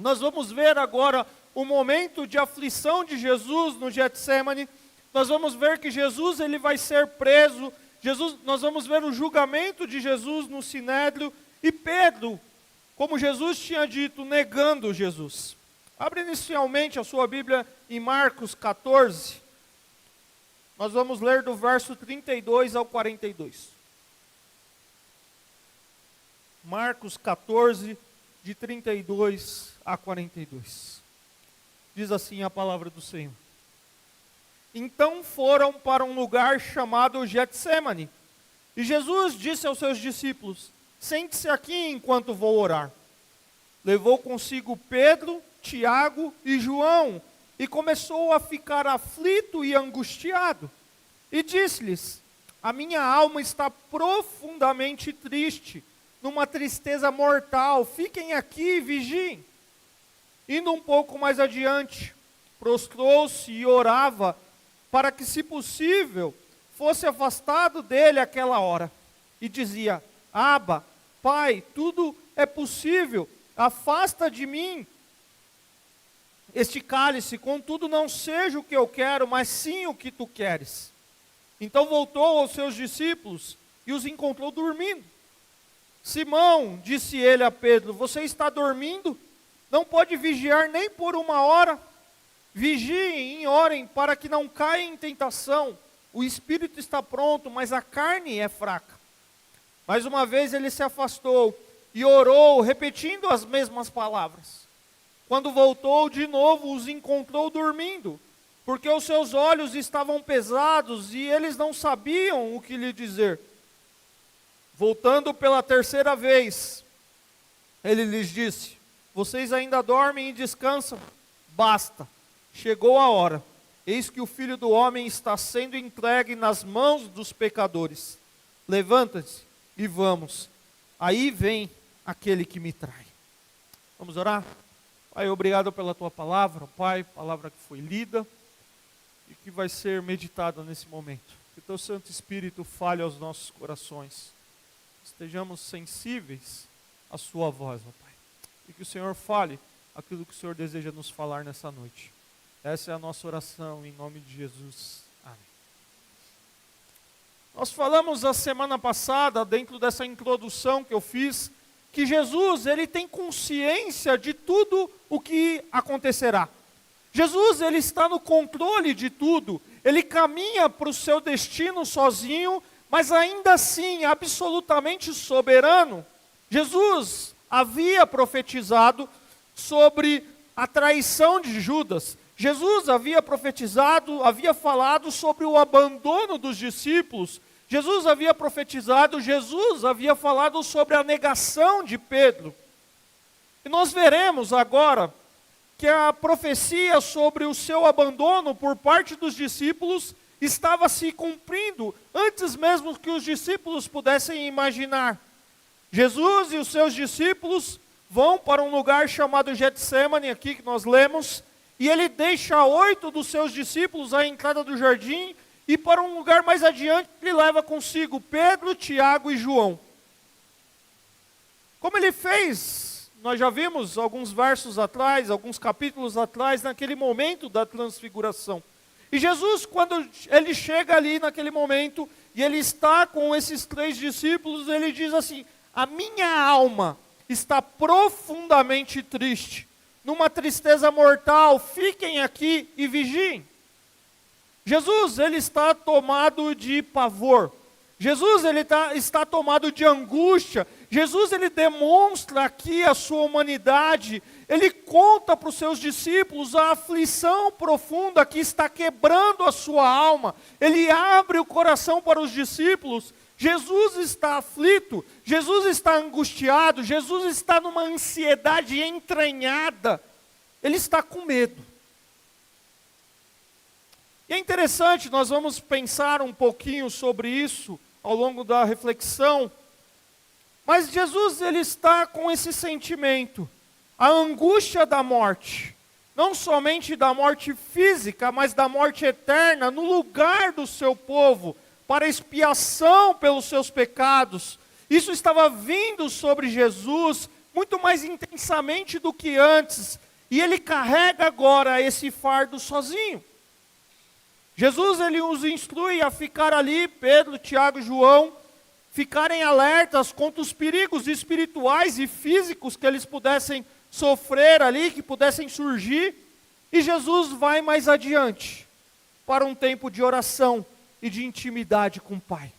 Nós vamos ver agora o momento de aflição de Jesus no Getsêmani. Nós vamos ver que Jesus ele vai ser preso. Nós vamos ver o julgamento de Jesus no Sinédrio. E Pedro, como Jesus tinha dito, negando Jesus. Abre inicialmente a sua Bíblia em Marcos 14. Nós vamos ler do verso 32 ao 42. Marcos 14, de 32 a 42. Diz assim a palavra do Senhor. Então foram para um lugar chamado Getsêmani. E Jesus disse aos seus discípulos: sente-se aqui enquanto vou orar. Levou consigo Pedro, Tiago e João, e começou a ficar aflito e angustiado. E disse-lhes: a minha alma está profundamente triste, numa tristeza mortal. Fiquem aqui e vigiem. Indo um pouco mais adiante, prostrou-se e orava para que, se possível, fosse afastado dele aquela hora. E dizia: Abba, Pai, tudo é possível, afasta de mim este cálice, contudo não seja o que eu quero, mas sim o que tu queres. Então voltou aos seus discípulos e os encontrou dormindo. Simão, disse ele a Pedro, você está dormindo? Não pode vigiar nem por uma hora? Vigiem e orem para que não caia em tentação. O espírito está pronto, mas a carne é fraca. Mais uma vez ele se afastou e orou, repetindo as mesmas palavras. Quando voltou de novo, os encontrou dormindo, porque os seus olhos estavam pesados e eles não sabiam o que lhe dizer. Voltando pela terceira vez, ele lhes disse: vocês ainda dormem e descansam? Basta, chegou a hora. Eis que o Filho do Homem está sendo entregue nas mãos dos pecadores. Levanta-se e vamos. Aí vem aquele que me trai. Vamos orar? Pai, obrigado pela tua palavra, Pai, palavra que foi lida e que vai ser meditada nesse momento. Que teu Santo Espírito fale aos nossos corações. Estejamos sensíveis à sua voz, ó Pai. E que o Senhor fale aquilo que o Senhor deseja nos falar nessa noite. Essa é a nossa oração, em nome de Jesus. Amém. Nós falamos a semana passada, dentro dessa introdução que eu fiz, que Jesus, ele tem consciência de tudo o que acontecerá. Jesus, ele está no controle de tudo. Ele caminha para o seu destino sozinho, mas ainda assim, absolutamente soberano. Jesus havia profetizado sobre a traição de Judas. Jesus havia profetizado, havia falado sobre o abandono dos discípulos. Jesus havia profetizado, Jesus havia falado sobre a negação de Pedro. E nós veremos agora que a profecia sobre o seu abandono por parte dos discípulos estava se cumprindo antes mesmo que os discípulos pudessem imaginar. Jesus e os seus discípulos vão para um lugar chamado Getsêmani, aqui que nós lemos, e ele deixa 8 dos seus discípulos à entrada do jardim, e para um lugar mais adiante, ele leva consigo Pedro, Tiago e João. Como ele fez, nós já vimos alguns versos atrás, alguns capítulos atrás, naquele momento da transfiguração. E Jesus, quando ele chega ali naquele momento, e ele está com esses 3 discípulos, ele diz assim: a minha alma está profundamente triste, numa tristeza mortal, fiquem aqui e vigiem. Jesus, ele está tomado de pavor. Jesus, ele está tomado de angústia. Jesus, ele demonstra aqui a sua humanidade. Ele conta para os seus discípulos a aflição profunda que está quebrando a sua alma. Ele abre o coração para os discípulos. Jesus está aflito. Jesus está angustiado. Jesus está numa ansiedade entranhada. Ele está com medo. E é interessante, nós vamos pensar um pouquinho sobre isso ao longo da reflexão. Mas Jesus, ele está com esse sentimento, a angústia da morte. Não somente da morte física, mas da morte eterna, no lugar do seu povo, para expiação pelos seus pecados. Isso estava vindo sobre Jesus muito mais intensamente do que antes, e ele carrega agora esse fardo sozinho. Jesus, ele os instrui a ficar ali, Pedro, Tiago e João, ficarem alertas contra os perigos espirituais e físicos que eles pudessem sofrer ali, que pudessem surgir, e Jesus vai mais adiante, para um tempo de oração e de intimidade com o Pai.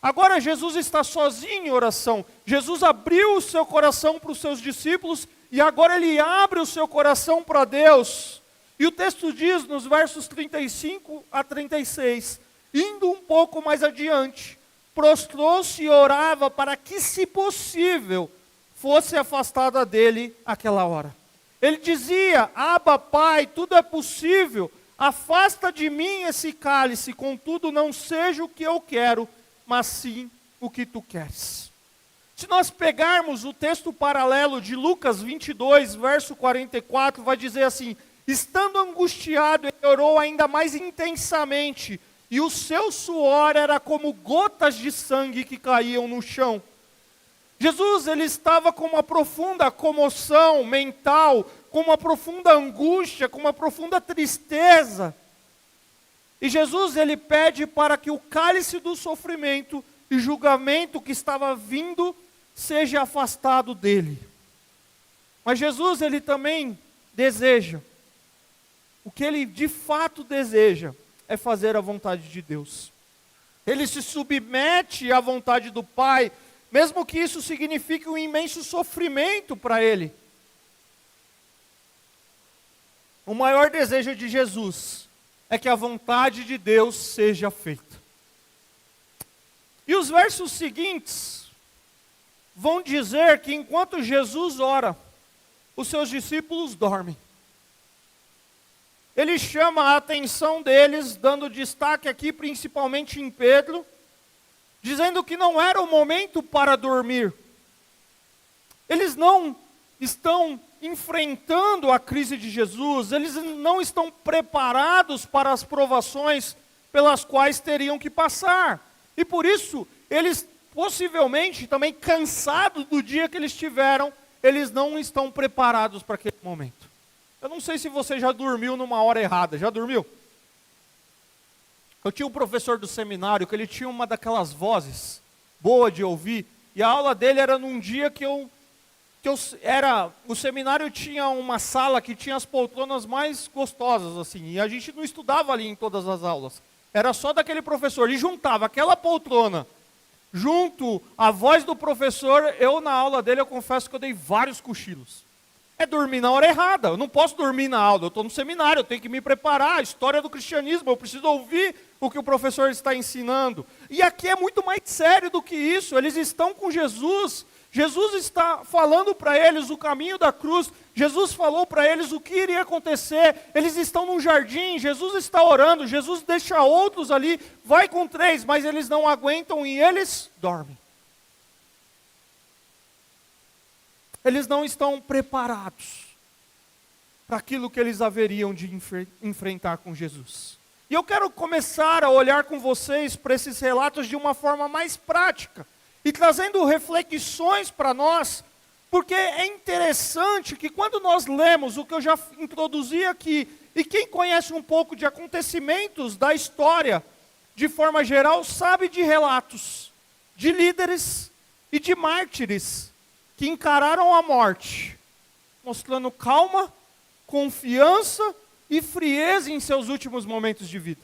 Agora Jesus está sozinho em oração. Jesus abriu o seu coração para os seus discípulos e agora ele abre o seu coração para Deus. E o texto diz nos versos 35 a 36, indo um pouco mais adiante, prostrou-se e orava para que, se possível, fosse afastada dele aquela hora. Ele dizia: Abba, Pai, tudo é possível, afasta de mim esse cálice, contudo não seja o que eu quero, mas sim o que tu queres. Se nós pegarmos o texto paralelo de Lucas 22, verso 44, vai dizer assim: estando angustiado, ele orou ainda mais intensamente, e o seu suor era como gotas de sangue que caíam no chão. Jesus, ele estava com uma profunda comoção mental, com uma profunda angústia, com uma profunda tristeza. E Jesus, ele pede para que o cálice do sofrimento e julgamento que estava vindo seja afastado dele. Mas Jesus, ele também deseja, o que ele de fato deseja é fazer a vontade de Deus. Ele se submete à vontade do Pai, mesmo que isso signifique um imenso sofrimento para ele. O maior desejo de Jesus é que a vontade de Deus seja feita. E os versos seguintes vão dizer que enquanto Jesus ora, os seus discípulos dormem. Ele chama a atenção deles, dando destaque aqui principalmente em Pedro, dizendo que não era o momento para dormir. Eles não estão enfrentando a crise de Jesus, eles não estão preparados para as provações pelas quais teriam que passar. E por isso, eles possivelmente também cansados do dia que eles tiveram, eles não estão preparados para aquele momento. Eu não sei se você já dormiu numa hora errada, já dormiu? Eu tinha um professor do seminário que ele tinha uma daquelas vozes boa de ouvir, e a aula dele era num dia o seminário tinha uma sala que tinha as poltronas mais gostosas, assim, e a gente não estudava ali em todas as aulas, era só daquele professor, e juntava aquela poltrona, junto à voz do professor, na aula dele, eu confesso que eu dei vários cochilos. É dormir na hora errada, eu não posso dormir na aula, eu estou no seminário, eu tenho que me preparar, a história do cristianismo, eu preciso ouvir o que o professor está ensinando. E aqui é muito mais sério do que isso, eles estão com Jesus, Jesus está falando para eles o caminho da cruz, Jesus falou para eles o que iria acontecer, eles estão num jardim, Jesus está orando, Jesus deixa outros ali, vai com 3, mas eles não aguentam e eles dormem. Eles não estão preparados para aquilo que eles haveriam de enfrentar com Jesus. E eu quero começar a olhar com vocês para esses relatos de uma forma mais prática, e trazendo reflexões para nós, porque é interessante que quando nós lemos o que eu já introduzi aqui, e quem conhece um pouco de acontecimentos da história, de forma geral, sabe de relatos, de líderes e de mártires, que encararam a morte, mostrando calma, confiança e frieza em seus últimos momentos de vida.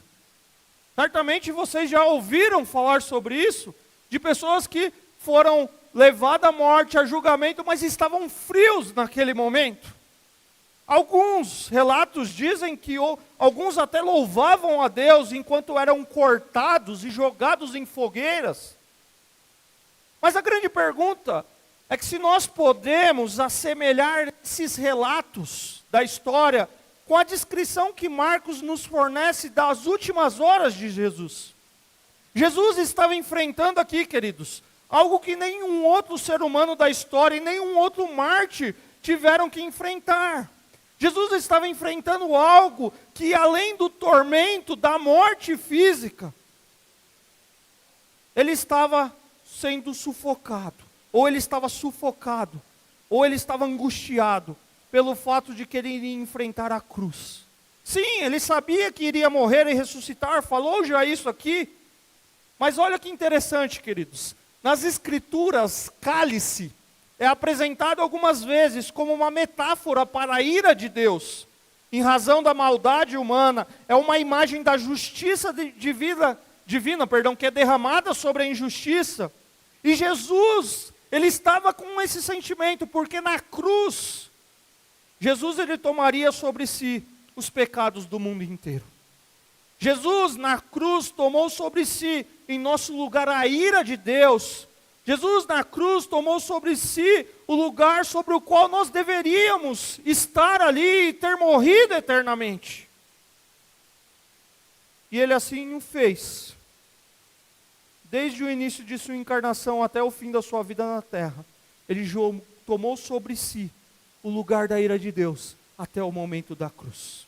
Certamente vocês já ouviram falar sobre isso, de pessoas que foram levadas à morte, a julgamento, mas estavam frios naquele momento. Alguns relatos dizem que alguns até louvavam a Deus enquanto eram cortados e jogados em fogueiras. Mas a grande pergunta é que se nós podemos assemelhar esses relatos da história com a descrição que Marcos nos fornece das últimas horas de Jesus. Jesus estava enfrentando aqui, queridos, algo que nenhum outro ser humano da história e nenhum outro mártir tiveram que enfrentar. Jesus estava enfrentando algo que, além do tormento da morte física, ele estava sendo sufocado, ou ele estava sufocado ou ele estava angustiado pelo fato de que ele iria enfrentar a cruz? Sim, ele sabia que iria morrer e ressuscitar, falou já isso aqui. Mas olha que interessante, queridos. Nas Escrituras, cálice é apresentado algumas vezes como uma metáfora para a ira de Deus, em razão da maldade humana. É uma imagem da justiça divina, que é derramada sobre a injustiça. E Jesus, ele estava com esse sentimento, porque na cruz, Jesus ele tomaria sobre si os pecados do mundo inteiro. Jesus na cruz tomou sobre si, em nosso lugar, a ira de Deus. Jesus na cruz tomou sobre si o lugar sobre o qual nós deveríamos estar ali e ter morrido eternamente. E ele assim o fez. Desde o início de sua encarnação até o fim da sua vida na terra, ele tomou sobre si o lugar da ira de Deus até o momento da cruz.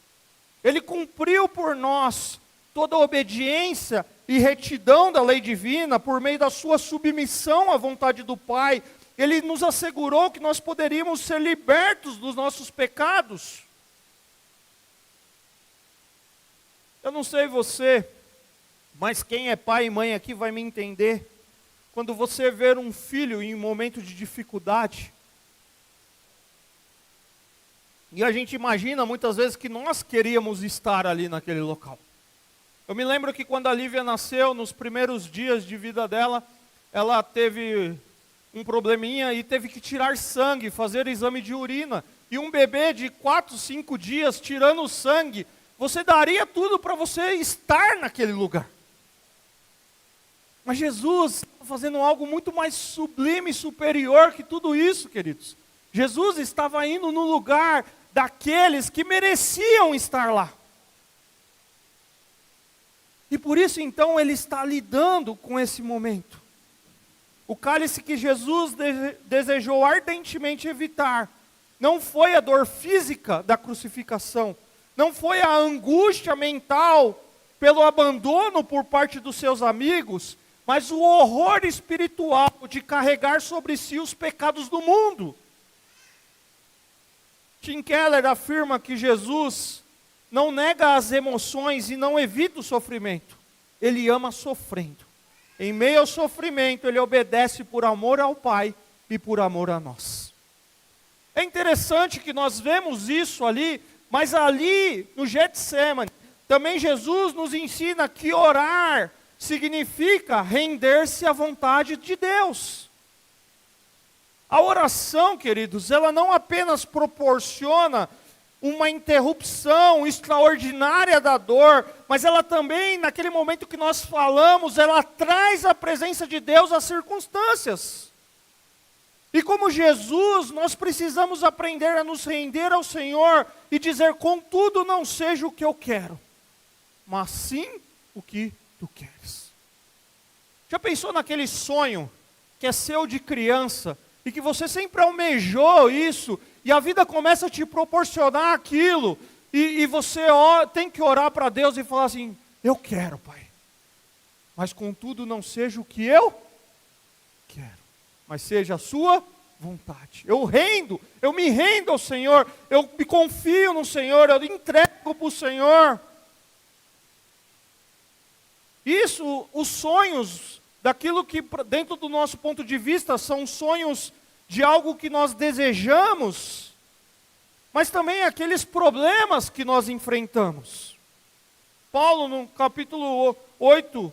Ele cumpriu por nós toda a obediência e retidão da lei divina por meio da sua submissão à vontade do Pai. Ele nos assegurou que nós poderíamos ser libertos dos nossos pecados. Eu não sei você, mas quem é pai e mãe aqui vai me entender. Quando você ver um filho em um momento de dificuldade, e a gente imagina muitas vezes que nós queríamos estar ali naquele local. Eu me lembro que quando a Lívia nasceu, nos primeiros dias de vida dela, ela teve um probleminha e teve que tirar sangue, fazer exame de urina. E um bebê de 4, 5 dias tirando sangue, você daria tudo para você estar naquele lugar. Mas Jesus está fazendo algo muito mais sublime e superior que tudo isso, queridos. Jesus estava indo no lugar daqueles que mereciam estar lá. E por isso então ele está lidando com esse momento. O cálice que Jesus desejou ardentemente evitar, não foi a dor física da crucificação, não foi a angústia mental pelo abandono por parte dos seus amigos, mas o horror espiritual de carregar sobre si os pecados do mundo. Tim Keller afirma que Jesus não nega as emoções e não evita o sofrimento. Ele ama sofrendo. Em meio ao sofrimento, ele obedece por amor ao Pai e por amor a nós. É interessante que nós vemos isso ali, mas ali no Getsemane, também Jesus nos ensina que orar significa render-se à vontade de Deus. A oração, queridos, ela não apenas proporciona uma interrupção extraordinária da dor, mas ela também, naquele momento que nós falamos, ela traz a presença de Deus às circunstâncias. E como Jesus, nós precisamos aprender a nos render ao Senhor e dizer: contudo, não seja o que eu quero, mas sim o que tu queres. Já pensou naquele sonho que é seu de criança e que você sempre almejou isso, e a vida começa a te proporcionar aquilo, e você tem que orar para Deus e falar assim: eu quero, Pai, mas contudo não seja o que eu quero, mas seja a sua vontade. Eu me rendo ao Senhor, eu me confio no Senhor, eu entrego para o Senhor. Isso, os sonhos, daquilo que dentro do nosso ponto de vista são sonhos de algo que nós desejamos, mas também aqueles problemas que nós enfrentamos. Paulo, no capítulo 8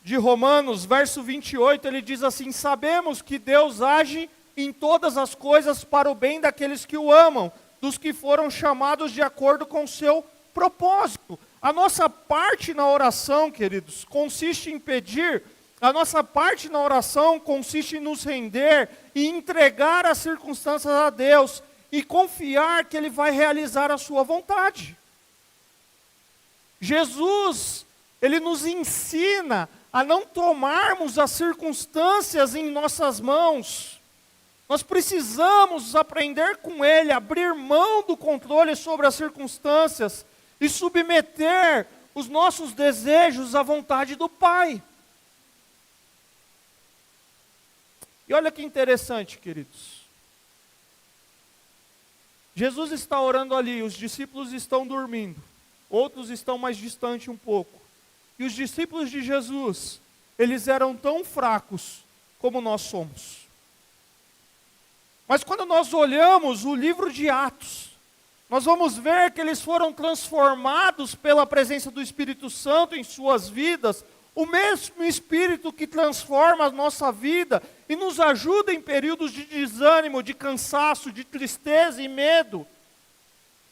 de Romanos, verso 28, ele diz assim: sabemos que Deus age em todas as coisas para o bem daqueles que o amam, dos que foram chamados de acordo com o seu propósito. A nossa parte na oração, queridos, consiste em pedir. A nossa parte na oração consiste em nos render e entregar as circunstâncias a Deus e confiar que Ele vai realizar a sua vontade. Jesus, Ele nos ensina a não tomarmos as circunstâncias em nossas mãos. Nós precisamos aprender com Ele, abrir mão do controle sobre as circunstâncias e submeter os nossos desejos à vontade do Pai. E olha que interessante, queridos. Jesus está orando ali, os discípulos estão dormindo, outros estão mais distantes um pouco. E os discípulos de Jesus, eles eram tão fracos como nós somos. Mas quando nós olhamos o livro de Atos, nós vamos ver que eles foram transformados pela presença do Espírito Santo em suas vidas, o mesmo Espírito que transforma a nossa vida e nos ajuda em períodos de desânimo, de cansaço, de tristeza e medo.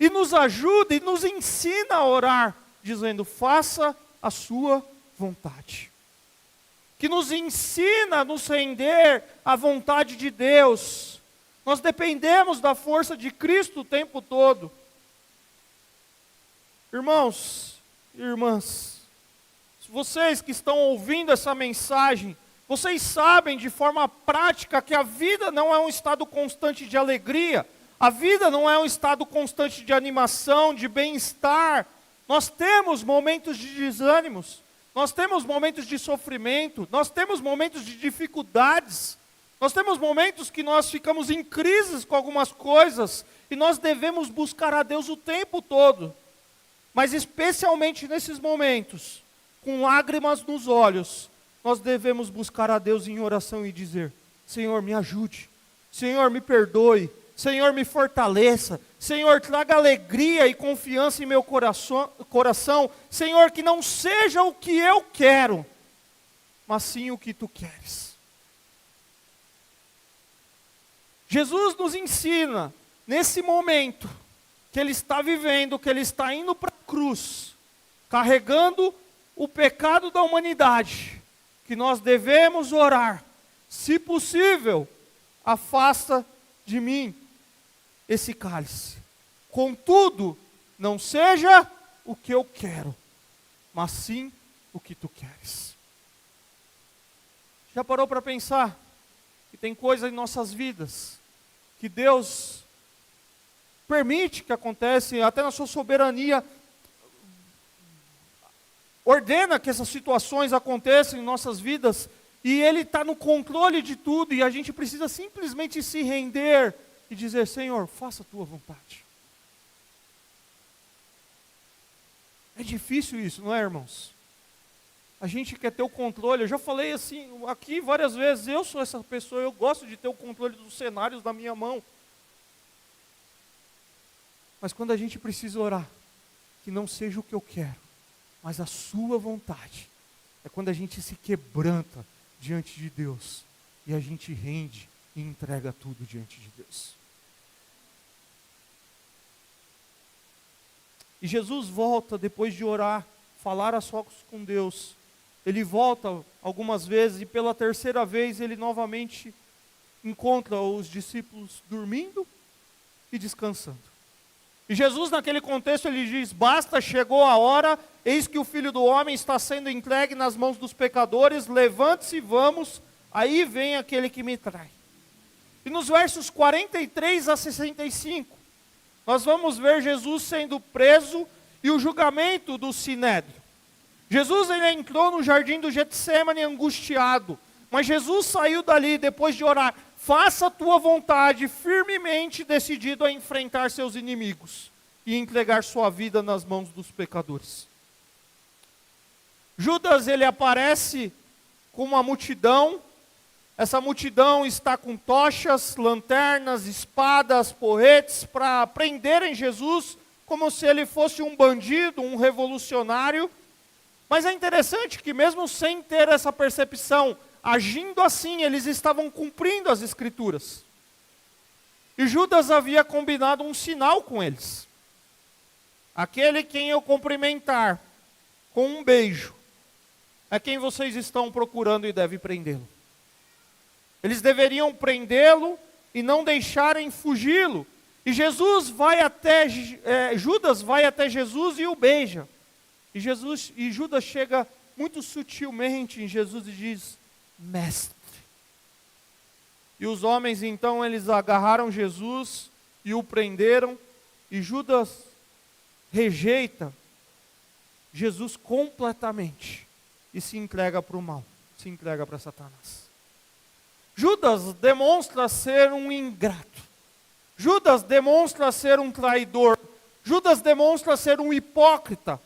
E nos ajuda e nos ensina a orar, dizendo, faça a sua vontade. Que nos ensina a nos render à vontade de Deus. Nós dependemos da força de Cristo o tempo todo. Irmãos e irmãs, vocês que estão ouvindo essa mensagem, vocês sabem de forma prática que a vida não é um estado constante de alegria, a vida não é um estado constante de animação, de bem-estar. Nós temos momentos de desânimos, nós temos momentos de sofrimento, nós temos momentos de dificuldades, nós temos momentos que nós ficamos em crises com algumas coisas e nós devemos buscar a Deus o tempo todo. Mas especialmente nesses momentos, com lágrimas nos olhos, nós devemos buscar a Deus em oração e dizer, Senhor, me ajude, Senhor, me perdoe, Senhor, me fortaleça, Senhor, traga alegria e confiança em meu coração, Senhor, que não seja o que eu quero, mas sim o que Tu queres. Jesus nos ensina, nesse momento, que Ele está vivendo, que Ele está indo para a cruz, carregando o pecado da humanidade, que nós devemos orar, se possível, afasta de mim esse cálice. Contudo, não seja o que eu quero, mas sim o que Tu queres. Já parou para pensar que tem coisas em nossas vidas que Deus permite que aconteça, até na sua soberania, ordena que essas situações aconteçam em nossas vidas, e Ele está no controle de tudo, e a gente precisa simplesmente se render e dizer, Senhor, faça a Tua vontade. É difícil isso, não é, irmãos? A gente quer ter o controle, eu já falei assim, aqui várias vezes, eu sou essa pessoa, eu gosto de ter o controle dos cenários na minha mão. Mas quando a gente precisa orar, que não seja o que eu quero, mas a Sua vontade, é quando a gente se quebranta diante de Deus, e a gente rende e entrega tudo diante de Deus. E Jesus volta, depois de orar, falar a sós com Deus, Ele volta algumas vezes, e pela terceira vez Ele novamente encontra os discípulos dormindo e descansando. E Jesus, naquele contexto, Ele diz, basta, chegou a hora, eis que o Filho do Homem está sendo entregue nas mãos dos pecadores, levante-se e vamos, aí vem aquele que me trai. E nos versos 43 a 65, nós vamos ver Jesus sendo preso e o julgamento do Sinédrio. Jesus, ele entrou no jardim do Getsêmani angustiado, mas Jesus saiu dali depois de orar, faça a Tua vontade, firmemente decidido a enfrentar seus inimigos e entregar sua vida nas mãos dos pecadores. Judas, ele aparece com uma multidão, essa multidão está com tochas, lanternas, espadas, porretes, para prenderem Jesus, como se ele fosse um bandido, um revolucionário. Mas é interessante que mesmo sem ter essa percepção, agindo assim, eles estavam cumprindo as Escrituras. E Judas havia combinado um sinal com eles. Aquele quem eu cumprimentar com um beijo, é quem vocês estão procurando e devem prendê-lo. Eles deveriam prendê-lo e não deixarem fugi-lo. E Judas vai até Jesus e o beija. E Judas chega muito sutilmente em Jesus e diz, Mestre. E os homens então, eles agarraram Jesus e o prenderam, e Judas rejeita Jesus completamente e se entrega para o mal, se entrega para Satanás. Judas demonstra ser um ingrato. Judas demonstra ser um traidor. Judas demonstra ser um hipócrita.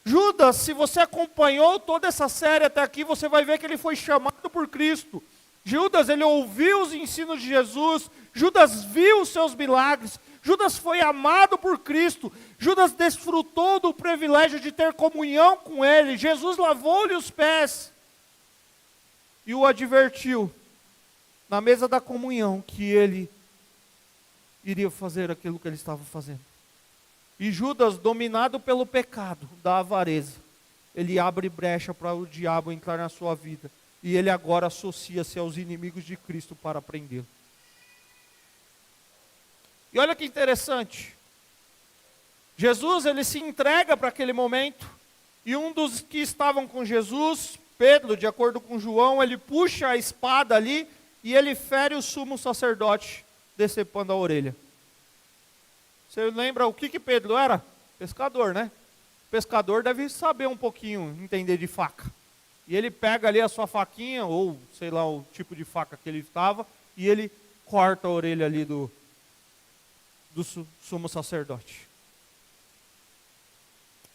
Judas, se você acompanhou toda essa série até aqui, você vai ver que ele foi chamado por Cristo. Judas, ele ouviu os ensinos de Jesus. Judas viu os seus milagres. Judas foi amado por Cristo. Judas desfrutou do privilégio de ter comunhão com ele. Jesus lavou-lhe os pés e o advertiu na mesa da comunhão que ele iria fazer aquilo que ele estava fazendo. E Judas, dominado pelo pecado da avareza, ele abre brecha para o diabo entrar na sua vida. E ele agora associa-se aos inimigos de Cristo para prendê-lo. E olha que interessante. Jesus, ele se entrega para aquele momento. E um dos que estavam com Jesus, Pedro, de acordo com João, ele puxa a espada ali e ele fere o sumo sacerdote, decepando a orelha. Você lembra o que Pedro era? Pescador, né? Pescador deve saber um pouquinho, entender de faca. E ele pega ali a sua faquinha, ou sei lá o tipo de faca que ele estava, e ele corta a orelha ali do sumo sacerdote.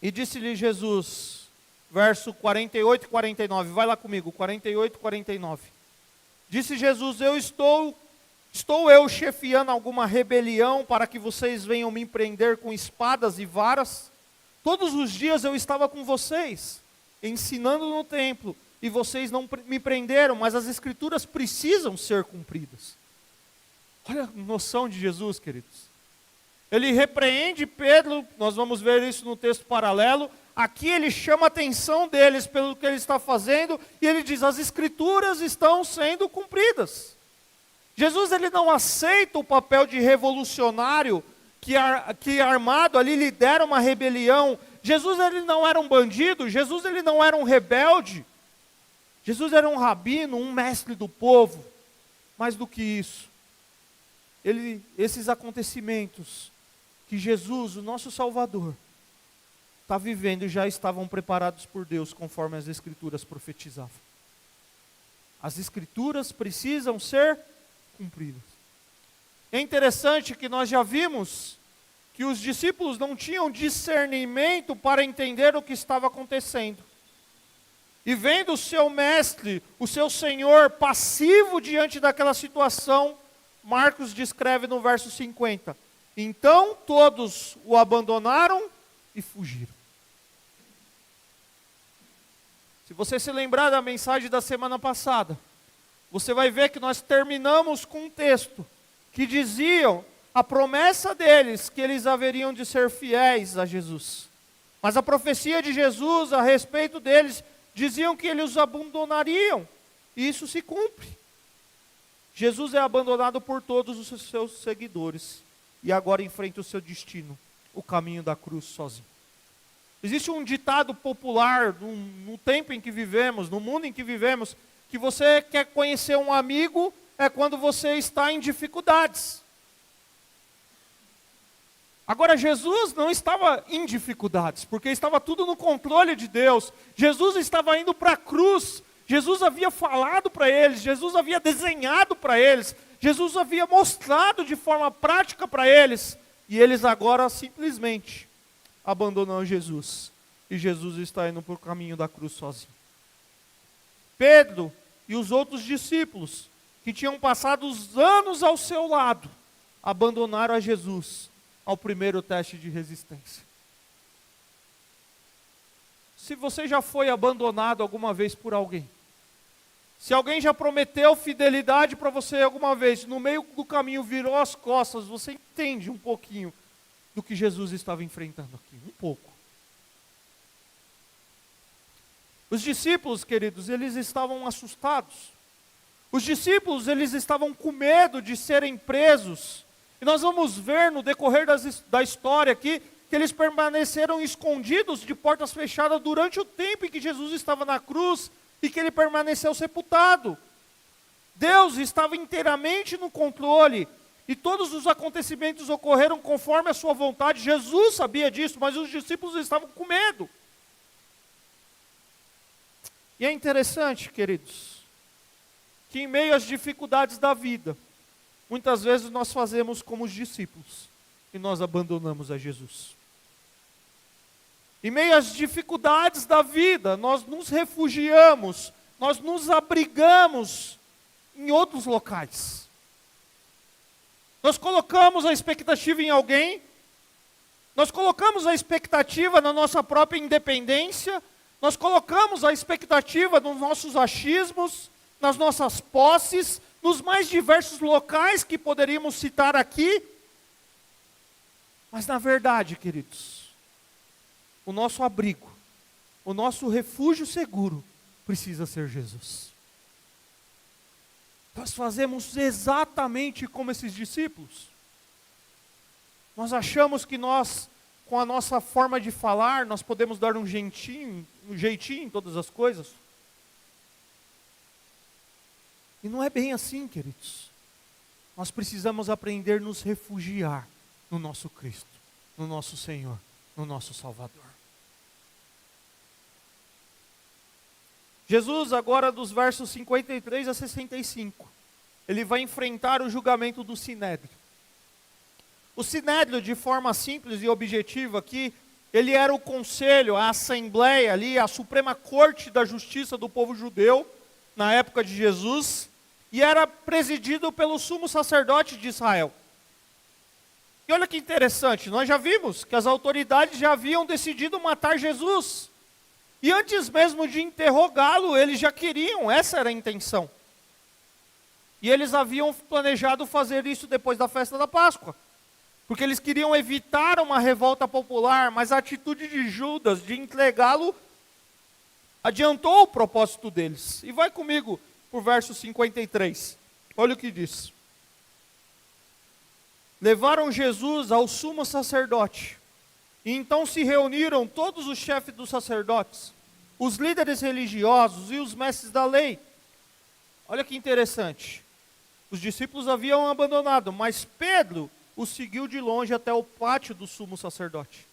E disse-lhe Jesus, verso 48 e 49, vai lá comigo, 48 e 49. Disse Jesus, estou eu chefiando alguma rebelião para que vocês venham me prender com espadas e varas? Todos os dias eu estava com vocês, ensinando no templo, e vocês não me prenderam, mas as escrituras precisam ser cumpridas. Olha a noção de Jesus, queridos. Ele repreende Pedro, nós vamos ver isso no texto paralelo. Aqui ele chama a atenção deles pelo que ele está fazendo, e ele diz, as escrituras estão sendo cumpridas. Jesus, ele não aceita o papel de revolucionário que armado ali lidera uma rebelião. Jesus, ele não era um bandido. Jesus, ele não era um rebelde. Jesus era um rabino, um mestre do povo. Mais do que isso, esses acontecimentos que Jesus, o nosso Salvador, está vivendo, já estavam preparados por Deus, conforme as Escrituras profetizavam. As Escrituras precisam ser cumpridas. É interessante que nós já vimos que os discípulos não tinham discernimento para entender o que estava acontecendo. E vendo o seu mestre, o seu Senhor, passivo diante daquela situação, Marcos descreve no verso 50. Então todos o abandonaram e fugiram. Se você se lembrar da mensagem da semana passada, você vai ver que nós terminamos com um texto que diziam a promessa deles que eles haveriam de ser fiéis a Jesus. Mas a profecia de Jesus a respeito deles diziam que eles os abandonariam. E isso se cumpre. Jesus é abandonado por todos os seus seguidores. E agora enfrenta o seu destino, o caminho da cruz sozinho. Existe um ditado popular no tempo em que vivemos, no mundo em que vivemos, que você quer conhecer um amigo é quando você está em dificuldades. Agora, Jesus não estava em dificuldades, porque estava tudo no controle de Deus. Jesus estava indo para a cruz. Jesus havia falado para eles, Jesus havia desenhado para eles, Jesus havia mostrado de forma prática para eles, e eles agora simplesmente abandonam Jesus. E Jesus está indo para o caminho da cruz sozinho. Pedro e os outros discípulos, que tinham passado os anos ao seu lado, abandonaram a Jesus ao primeiro teste de resistência. Se você já foi abandonado alguma vez por alguém, se alguém já prometeu fidelidade para você alguma vez, no meio do caminho virou as costas, você entende um pouquinho do que Jesus estava enfrentando aqui, um pouco. Os discípulos, queridos, eles estavam assustados. Os discípulos, eles estavam com medo de serem presos. E nós vamos ver no decorrer da história aqui, que eles permaneceram escondidos de portas fechadas durante o tempo em que Jesus estava na cruz e que ele permaneceu sepultado. Deus estava inteiramente no controle e todos os acontecimentos ocorreram conforme a sua vontade. Jesus sabia disso, mas os discípulos estavam com medo. E é interessante, queridos, que em meio às dificuldades da vida, muitas vezes nós fazemos como os discípulos e nós abandonamos a Jesus. Em meio às dificuldades da vida, nós nos refugiamos, nós nos abrigamos em outros locais. Nós colocamos a expectativa em alguém, nós colocamos a expectativa na nossa própria independência, nós colocamos a expectativa nos nossos achismos, nas nossas posses, nos mais diversos locais que poderíamos citar aqui. Mas na verdade, queridos, o nosso abrigo, o nosso refúgio seguro precisa ser Jesus. Nós fazemos exatamente como esses discípulos. Nós achamos que nós, com a nossa forma de falar, nós podemos dar um jeitinho em todas as coisas. E não é bem assim, queridos. Nós precisamos aprender a nos refugiar no nosso Cristo, no nosso Senhor, no nosso Salvador. Jesus, agora dos versos 53 a 65, ele vai enfrentar o julgamento do Sinédrio. O Sinédrio, de forma simples e objetiva aqui, ele era o conselho, a assembleia ali, a suprema corte da justiça do povo judeu, na época de Jesus, e era presidido pelo sumo sacerdote de Israel. E olha que interessante, nós já vimos que as autoridades já haviam decidido matar Jesus. E antes mesmo de interrogá-lo, eles já queriam, essa era a intenção. E eles haviam planejado fazer isso depois da festa da Páscoa. Porque eles queriam evitar uma revolta popular, mas a atitude de Judas de entregá-lo adiantou o propósito deles. E vai comigo por verso 53. Olha o que diz. Levaram Jesus ao sumo sacerdote. E então se reuniram todos os chefes dos sacerdotes, os líderes religiosos e os mestres da lei. Olha que interessante. Os discípulos haviam abandonado, mas Pedro o seguiu de longe até o pátio do sumo sacerdote.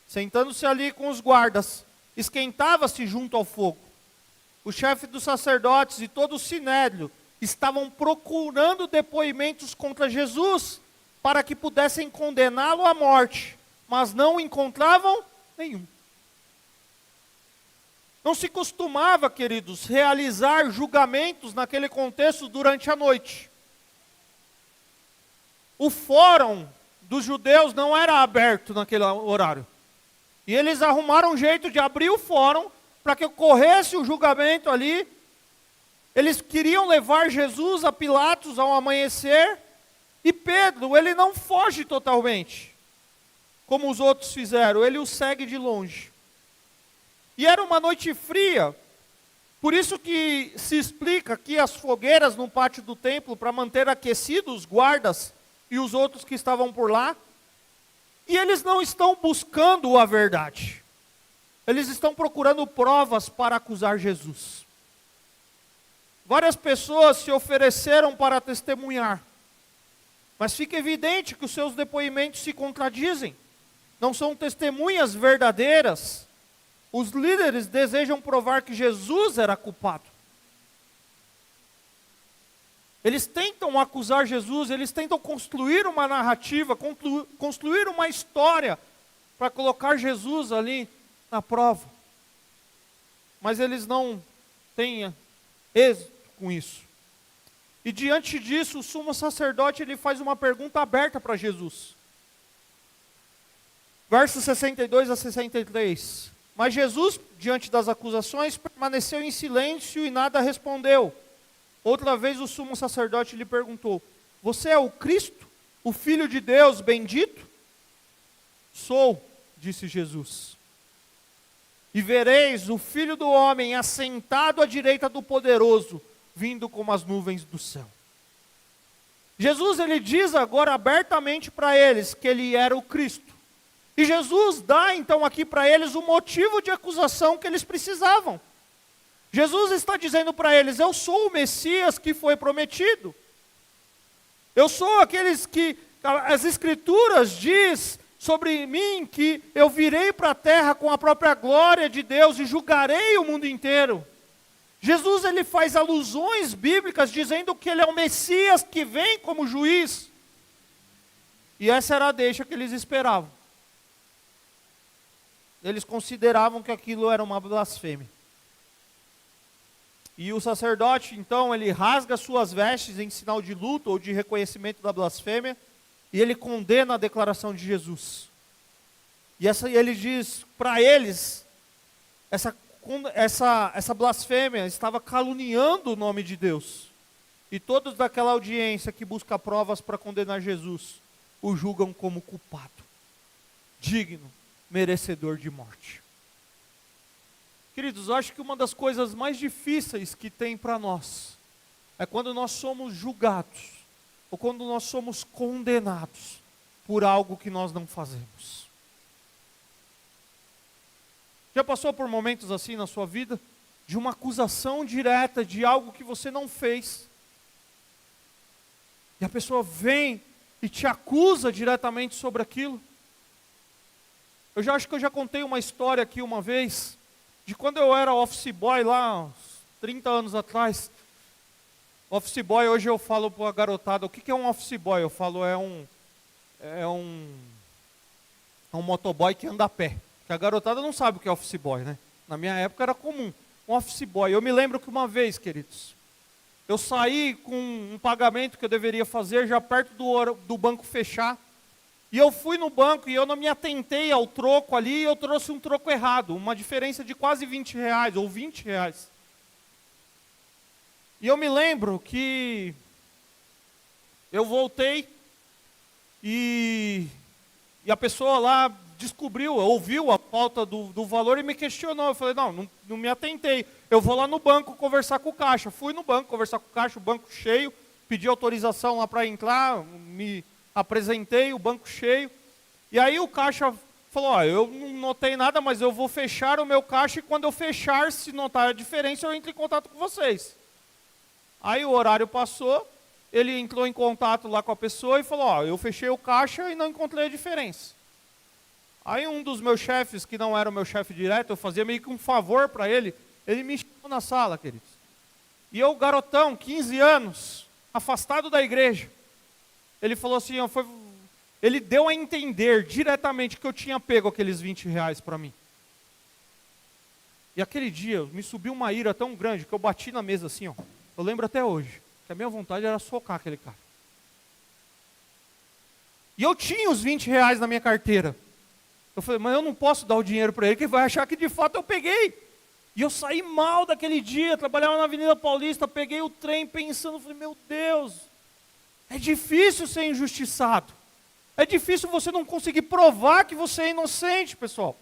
Sentando-se ali com os guardas, esquentava-se junto ao fogo. O chefe dos sacerdotes e todo o sinédrio estavam procurando depoimentos contra Jesus, para que pudessem condená-lo à morte, mas não encontravam nenhum. Não se costumava, queridos, realizar julgamentos naquele contexto durante a noite. O fórum dos judeus não era aberto naquele horário. E eles arrumaram um jeito de abrir o fórum para que ocorresse o julgamento ali. Eles queriam levar Jesus a Pilatos ao amanhecer. E Pedro, ele não foge totalmente, como os outros fizeram, ele o segue de longe. E era uma noite fria, por isso que se explica aqui as fogueiras no pátio do templo, para manter aquecidos os guardas e os outros que estavam por lá. E eles não estão buscando a verdade, eles estão procurando provas para acusar Jesus. Várias pessoas se ofereceram para testemunhar, mas fica evidente que os seus depoimentos se contradizem. Não são testemunhas verdadeiras. Os líderes desejam provar que Jesus era culpado. Eles tentam acusar Jesus, eles tentam construir uma narrativa, construir uma história para colocar Jesus ali na prova. Mas eles não têm êxito com isso. E diante disso, o sumo sacerdote ele faz uma pergunta aberta para Jesus. Versos 62 a 63. Mas Jesus, diante das acusações, permaneceu em silêncio e nada respondeu. Outra vez o sumo sacerdote lhe perguntou: você é o Cristo, o Filho de Deus bendito? Sou, disse Jesus. E vereis o Filho do Homem assentado à direita do Poderoso, vindo como as nuvens do céu. Jesus, ele diz agora abertamente para eles que ele era o Cristo. E Jesus dá então aqui para eles o motivo de acusação que eles precisavam. Jesus está dizendo para eles: eu sou o Messias que foi prometido. Eu sou aqueles que as Escrituras diz sobre mim que eu virei para a terra com a própria glória de Deus e julgarei o mundo inteiro. Jesus ele faz alusões bíblicas dizendo que ele é o Messias que vem como juiz. E essa era a deixa que eles esperavam. Eles consideravam que aquilo era uma blasfêmia. E o sacerdote, então, ele rasga suas vestes em sinal de luto ou de reconhecimento da blasfêmia, e ele condena a declaração de Jesus. E ele diz para eles, essa blasfêmia estava caluniando o nome de Deus. E todos daquela audiência que busca provas para condenar Jesus, o julgam como culpado, digno, merecedor de morte. Queridos, eu acho que uma das coisas mais difíceis que tem para nós é quando nós somos julgados, ou quando nós somos condenados por algo que nós não fazemos. Já passou por momentos assim na sua vida? De uma acusação direta de algo que você não fez. E a pessoa vem e te acusa diretamente sobre aquilo. Eu acho que eu já contei uma história aqui uma vez, de quando eu era office boy lá, uns 30 anos atrás. Office boy, hoje eu falo para a garotada, o que é um office boy? Eu falo, é um motoboy que anda a pé. Porque a garotada não sabe o que é office boy, né? Na minha época era comum, um office boy. Eu me lembro que uma vez, queridos, eu saí com um pagamento que eu deveria fazer já perto do banco fechar. E eu fui no banco e eu não me atentei ao troco ali, e eu trouxe um troco errado, uma diferença de quase R$20 ou R$20. E eu me lembro que eu voltei e a pessoa lá descobriu, ouviu a falta do valor e me questionou. Eu falei, não me atentei, eu vou lá no banco conversar com o caixa. Fui no banco conversar com o caixa, o banco cheio, pedi autorização lá para entrar, me apresentei, o banco cheio, e aí o caixa falou, eu não notei nada, mas eu vou fechar o meu caixa, e quando eu fechar, se notar a diferença, eu entro em contato com vocês. Aí o horário passou, ele entrou em contato lá com a pessoa e falou, eu fechei o caixa e não encontrei a diferença. Aí um dos meus chefes, que não era o meu chefe direto, eu fazia meio que um favor para ele me chamou na sala, queridos. E eu, garotão, 15 anos, afastado da igreja, ele falou assim, ele deu a entender diretamente que eu tinha pego aqueles R$20 para mim. E aquele dia me subiu uma ira tão grande que eu bati na mesa assim, eu lembro até hoje, que a minha vontade era socar aquele cara. E eu tinha os R$20 na minha carteira. Eu falei, mas eu não posso dar o dinheiro para ele, que vai achar que de fato eu peguei. E eu saí mal daquele dia, trabalhava na Avenida Paulista, peguei o trem pensando, falei, meu Deus, é difícil ser injustiçado. É difícil você não conseguir provar que você é inocente, pessoal.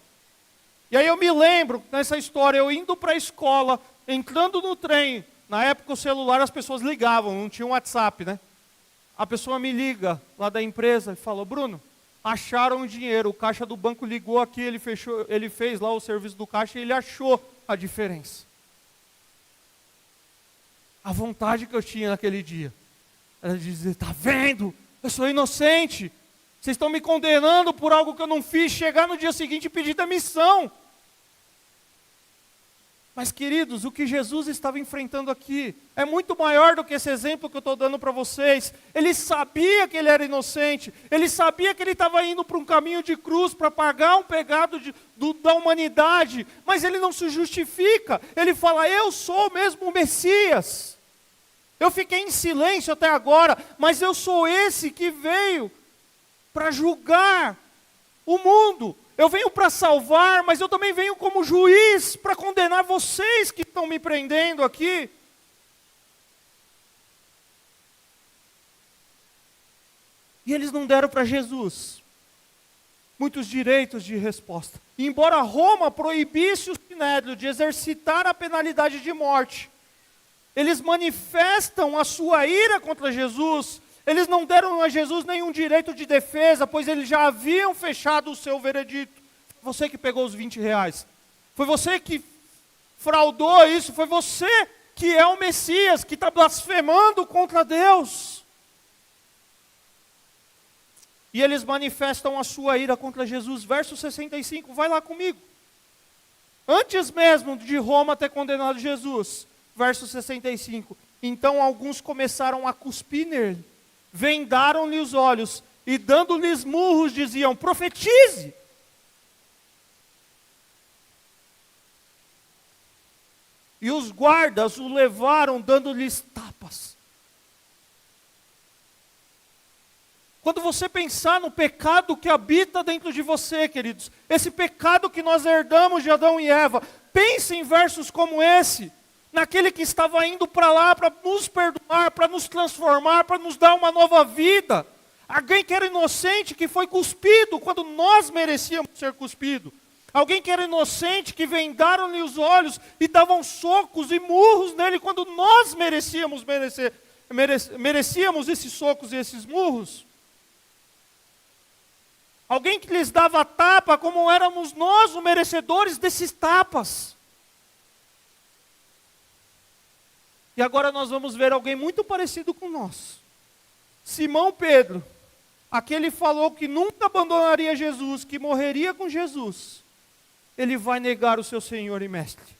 E aí eu me lembro, nessa história, eu indo para a escola, entrando no trem. Na época o celular as pessoas ligavam, não tinha um WhatsApp, né? A pessoa me liga lá da empresa e falou, Bruno, acharam o dinheiro, o caixa do banco ligou aqui, ele fez lá o serviço do caixa e ele achou a diferença. A vontade que eu tinha naquele dia era de dizer, tá vendo? Eu sou inocente. Vocês estão me condenando por algo que eu não fiz, chegar no dia seguinte e pedir demissão. Mas, queridos, o que Jesus estava enfrentando aqui é muito maior do que esse exemplo que eu estou dando para vocês. Ele sabia que ele era inocente, ele sabia que ele estava indo para um caminho de cruz para pagar um pecado da humanidade, mas ele não se justifica. Ele fala, eu sou mesmo o Messias. Eu fiquei em silêncio até agora, mas eu sou esse que veio para julgar o mundo. Eu venho para salvar, mas eu também venho como juiz para condenar vocês que estão me prendendo aqui. E eles não deram para Jesus muitos direitos de resposta. E embora Roma proibisse o sinédrio de exercitar a penalidade de morte, eles manifestam a sua ira contra Jesus. Eles não deram a Jesus nenhum direito de defesa, pois eles já haviam fechado o seu veredito. Foi você que pegou os R$20. Foi você que fraudou isso. Foi você que é o Messias, que está blasfemando contra Deus. E eles manifestam a sua ira contra Jesus. Verso 65, vai lá comigo. Antes mesmo de Roma ter condenado Jesus, verso 65. Então alguns começaram a cuspir nele, vendaram-lhe os olhos e dando-lhes murros diziam: profetize! E os guardas o levaram dando-lhes tapas. Quando você pensar no pecado que habita dentro de você, queridos, esse pecado que nós herdamos de Adão e Eva, pense em versos como esse, naquele que estava indo para lá para nos perdoar, para nos transformar, para nos dar uma nova vida. Alguém que era inocente, que foi cuspido quando nós merecíamos ser cuspido. Alguém que era inocente, que vendaram-lhe os olhos e davam socos e murros nele quando nós merecíamos esses socos e esses murros. Alguém que lhes dava tapa como éramos nós os merecedores desses tapas. E agora nós vamos ver alguém muito parecido com nós. Simão Pedro, aquele falou que nunca abandonaria Jesus, que morreria com Jesus. Ele vai negar o seu Senhor e Mestre.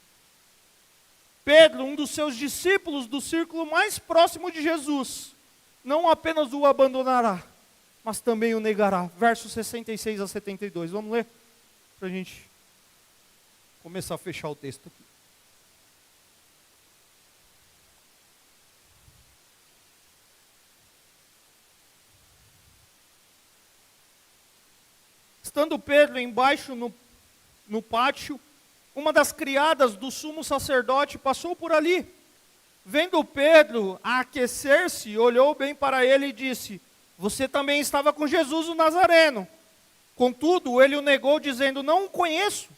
Pedro, um dos seus discípulos do círculo mais próximo de Jesus, não apenas o abandonará, mas também o negará. Versos 66 a 72. Vamos ler? Para a gente começar a fechar o texto aqui. Estando Pedro embaixo no pátio, uma das criadas do sumo sacerdote passou por ali. Vendo Pedro aquecer-se, olhou bem para ele e disse: você também estava com Jesus o Nazareno. Contudo, ele o negou, dizendo: não o conheço,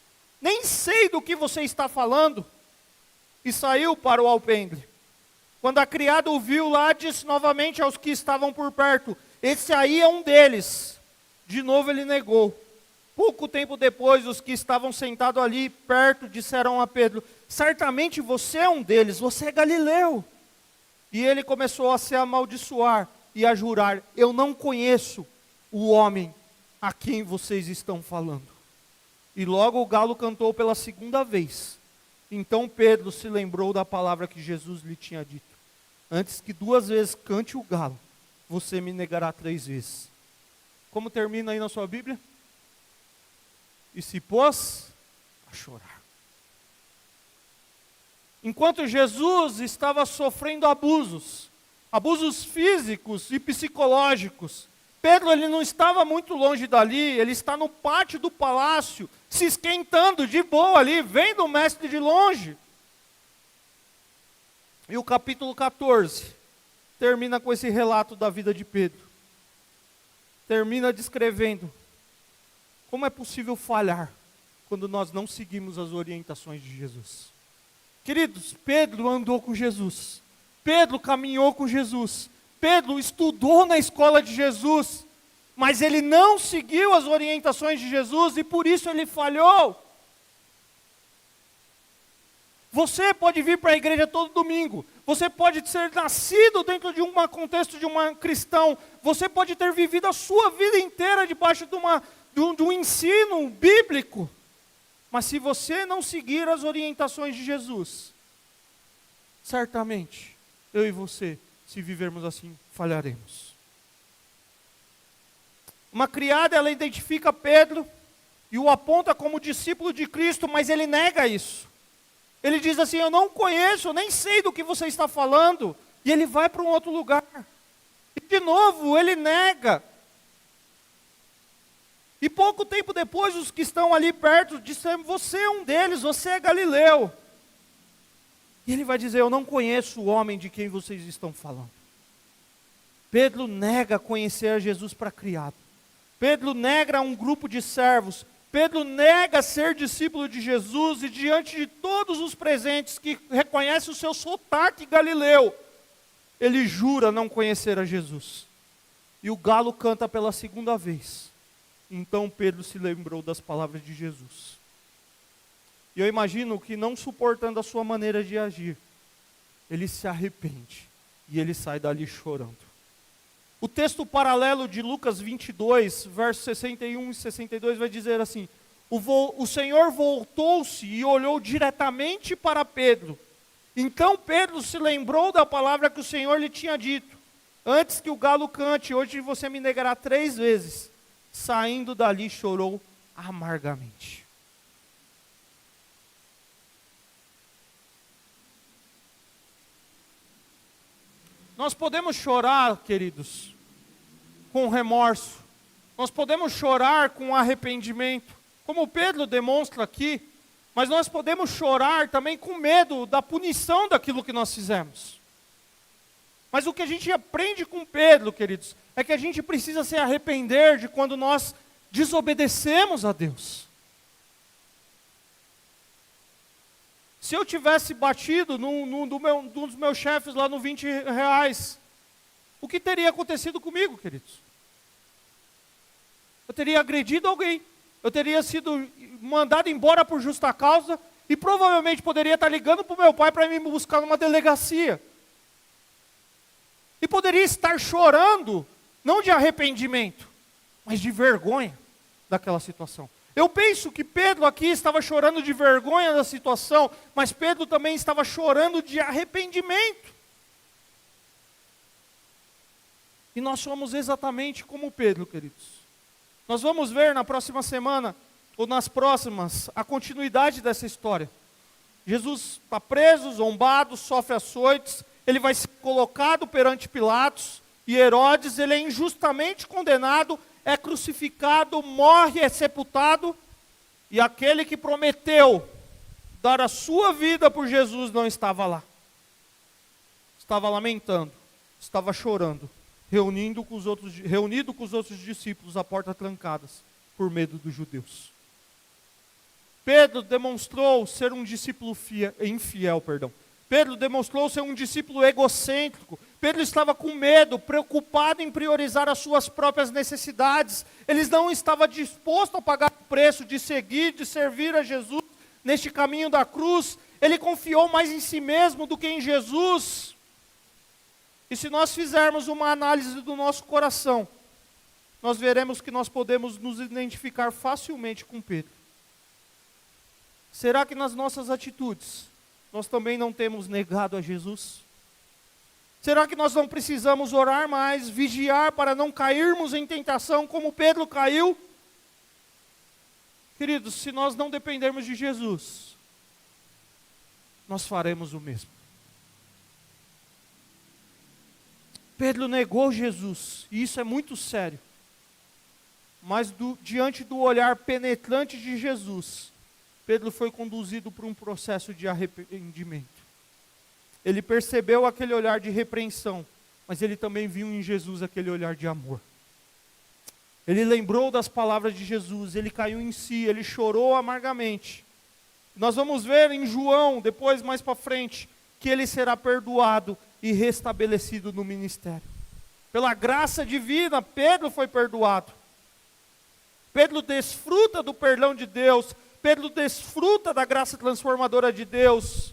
nem sei do que você está falando. E saiu para o alpendre. Quando a criada o viu lá, disse novamente aos que estavam por perto: esse aí é um deles. De novo ele negou. Pouco tempo depois, os que estavam sentados ali perto disseram a Pedro: certamente você é um deles, você é galileu. E ele começou a se amaldiçoar e a jurar: eu não conheço o homem a quem vocês estão falando. E logo o galo cantou pela segunda vez. Então Pedro se lembrou da palavra que Jesus lhe tinha dito: antes que 2 vezes cante o galo, você me negará 3 vezes. Como termina aí na sua Bíblia? E se pôs a chorar. Enquanto Jesus estava sofrendo abusos físicos e psicológicos, Pedro ele não estava muito longe dali, ele está no pátio do palácio, se esquentando de boa ali, vendo o mestre de longe. E o capítulo 14 termina com esse relato da vida de Pedro. Termina descrevendo como é possível falhar quando nós não seguimos as orientações de Jesus. Queridos, Pedro andou com Jesus. Pedro caminhou com Jesus. Pedro estudou na escola de Jesus. Mas ele não seguiu as orientações de Jesus e por isso ele falhou. Você pode vir para a igreja todo domingo. Você pode ser nascido dentro de um contexto de um cristão. Você pode ter vivido a sua vida inteira debaixo de um ensino bíblico. Mas se você não seguir as orientações de Jesus, certamente, eu e você, se vivermos assim, falharemos. Uma criada, ela identifica Pedro e o aponta como discípulo de Cristo, mas ele nega isso. Ele diz assim: eu não conheço, nem sei do que você está falando. E ele vai para um outro lugar. E de novo, ele nega. E pouco tempo depois, os que estão ali perto disseram: você é um deles, você é galileu. E ele vai dizer: eu não conheço o homem de quem vocês estão falando. Pedro nega conhecer a Jesus para criado. Pedro nega um grupo de servos. Pedro nega ser discípulo de Jesus e diante de todos os presentes que reconhecem o seu sotaque galileu, ele jura não conhecer a Jesus. E o galo canta pela segunda vez. Então Pedro se lembrou das palavras de Jesus. E eu imagino que, não suportando a sua maneira de agir, ele se arrepende e ele sai dali chorando. O texto paralelo de Lucas 22, versos 61 e 62 vai dizer assim: o Senhor voltou-se e olhou diretamente para Pedro Então Pedro se lembrou da palavra que o Senhor lhe tinha dito: antes que o galo cante, hoje você me negará 3 vezes. Saindo dali, chorou amargamente. Nós podemos chorar, queridos, com remorso. Nós podemos chorar com arrependimento, como Pedro demonstra aqui. Mas nós podemos chorar também com medo da punição daquilo que nós fizemos. Mas o que a gente aprende com Pedro, queridos, é que a gente precisa se arrepender de quando nós desobedecemos a Deus. Se eu tivesse batido num dos meus chefes lá no R$20, o que teria acontecido comigo, queridos? Eu teria agredido alguém, eu teria sido mandado embora por justa causa e provavelmente poderia estar ligando para o meu pai para me buscar numa delegacia. E poderia estar chorando, não de arrependimento, mas de vergonha daquela situação. Eu penso que Pedro aqui estava chorando de vergonha da situação, mas Pedro também estava chorando de arrependimento. E nós somos exatamente como Pedro, queridos. Nós vamos ver na próxima semana, ou nas próximas, a continuidade dessa história. Jesus está preso, zombado, sofre açoites, ele vai ser colocado perante Pilatos, e Herodes, ele é injustamente condenado, é crucificado, morre, é sepultado, e aquele que prometeu dar a sua vida por Jesus não estava lá. Estava lamentando, estava chorando, reunido com os outros discípulos a portas trancadas, por medo dos judeus. Pedro demonstrou ser um discípulo infiel. Pedro demonstrou ser um discípulo egocêntrico. Pedro estava com medo, preocupado em priorizar as suas próprias necessidades. Ele não estava disposto a pagar o preço de seguir, de servir a Jesus neste caminho da cruz. Ele confiou mais em si mesmo do que em Jesus. E se nós fizermos uma análise do nosso coração, nós veremos que nós podemos nos identificar facilmente com Pedro. Será que nas nossas atitudes nós também não temos negado a Jesus? Será que nós não precisamos orar mais, vigiar para não cairmos em tentação como Pedro caiu? Queridos, se nós não dependermos de Jesus, nós faremos o mesmo. Pedro negou Jesus, e isso é muito sério. Mas diante do olhar penetrante de Jesus, Pedro foi conduzido por um processo de arrependimento. Ele percebeu aquele olhar de repreensão, mas ele também viu em Jesus aquele olhar de amor. Ele lembrou das palavras de Jesus, ele caiu em si, ele chorou amargamente. Nós vamos ver em João, depois mais para frente, que ele será perdoado e restabelecido no ministério. Pela graça divina, Pedro foi perdoado. Pedro desfruta do perdão de Deus. Pedro desfruta da graça transformadora de Deus.